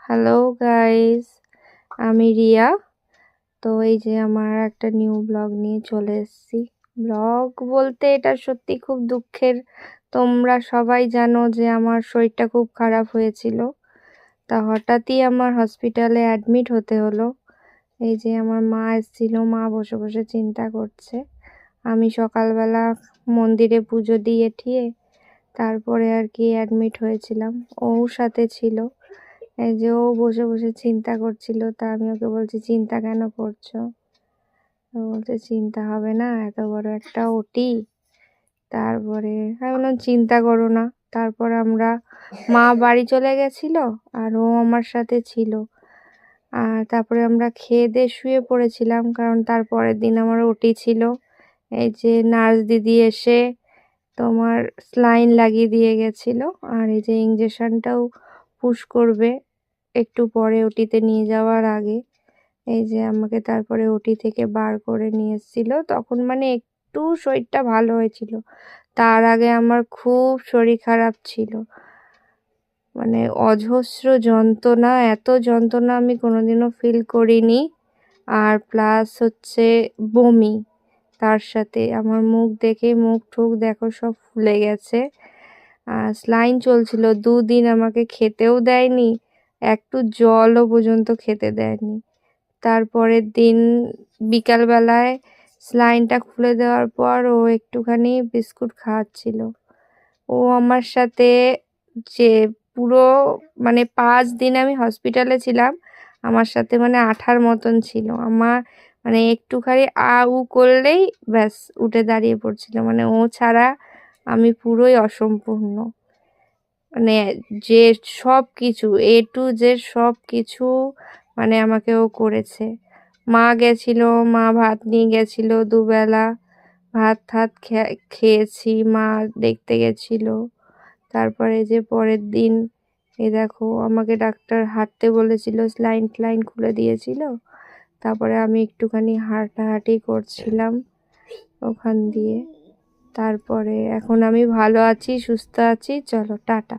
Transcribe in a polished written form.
Hello guys, আমি রিয়া। তো এই যে আমার একটা নিউ ব্লগ নিয়ে চলে এসেছি। ব্লগ বলতে এটা সত্যি খুব দুঃখের। তোমরা সবাই জানো যে আমার শরীরটা খুব খারাপ হয়েছিল। তা হঠাৎই আমার হসপিটালে অ্যাডমিট হতে হলো। এই যে আমার মা এসেছিল, মা বসে বসে চিন্তা করছে। আমি সকালবেলা মন্দিরে পুজো দিয়ে ঠিয়ে তারপরে আর কি অ্যাডমিট হয়েছিলাম। ও সাথে ছিল। এই যে ও বসে বসে চিন্তা করছিল, তা আমি ওকে বলছি চিন্তা কেন করছো? ও বলছে চিন্তা হবে না, এত বড় একটা ওটি। তারপরে আমি বললাম চিন্তা করো না। তারপর মা বাড়ি চলে গেছিল আর ও আমার সাথে ছিল। আর তারপরে আমরা খেয়ে দিয়ে শুয়ে পড়েছিলাম, কারণ তারপরের দিন আমার ওটি ছিল। এই যে নার্স দিদি এসে তোমার স্লাইন লাগিয়ে দিয়ে গেছিল, আর এই যে ইঞ্জেকশনটাও পুশ করবে একটু পরে ওটিতে নিয়ে যাওয়ার আগে। এই যে আমাকে তারপরে ওটি থেকে বার করে নিয়ে এসেছিল, তখন মানে একটু শরীরটা ভালো হয়েছিল। তার আগে আমার খুব শরীর খারাপ ছিল, মানে অজস্র যন্ত্রণা, এত যন্ত্রণা আমি কোনোদিনও ফিল করিনি। আর প্লাস হচ্ছে বমি, তার সাথে আমার মুখ দেখে, মুখ ঠুক দেখো সব ফুলে গেছে। আর স্লাইন চলছিল 2 দিন, আমাকে খেতেও দেয়নি, একটু জলও পর্যন্ত খেতে দেয়নি। তারপরের দিন বিকালবেলায় স্লাইনটা খুলে দেওয়ার পর ও একটুখানি বিস্কুট খাওয়াচ্ছিল। ও আমার সাথে যে পুরো মানে 5 দিন আমি হসপিটালে ছিলাম, আমার সাথে মানে আঠার মতন ছিল। আমার মানে একটুখানি আ উ করলেই ব্যাস উঠে দাঁড়িয়ে পড়ছিল। মানে ও ছাড়া আমি পুরোই অসম্পূর্ণ। মানে যে সব কিছু এ টু জেড সব কিছু মানে আমাকে ও করেছে। মা গেছিল, মা ভাত নিয়ে গেছিল, দুবেলা ভাত ঠাত খেয়েছি, মা দেখতে গেছিল। তারপরে যে পরের দিন এই দেখো আমাকে ডাক্তার হাঁটতে বলেছিল, স্লাইন ট্লাইন খুলে দিয়েছিল। তারপরে আমি একটুখানি হাঁটাহাঁটি করছিলাম ওখান দিয়ে। তারপরে এখন আমি ভালো আছি, সুস্থ আছি। চলো টাটা।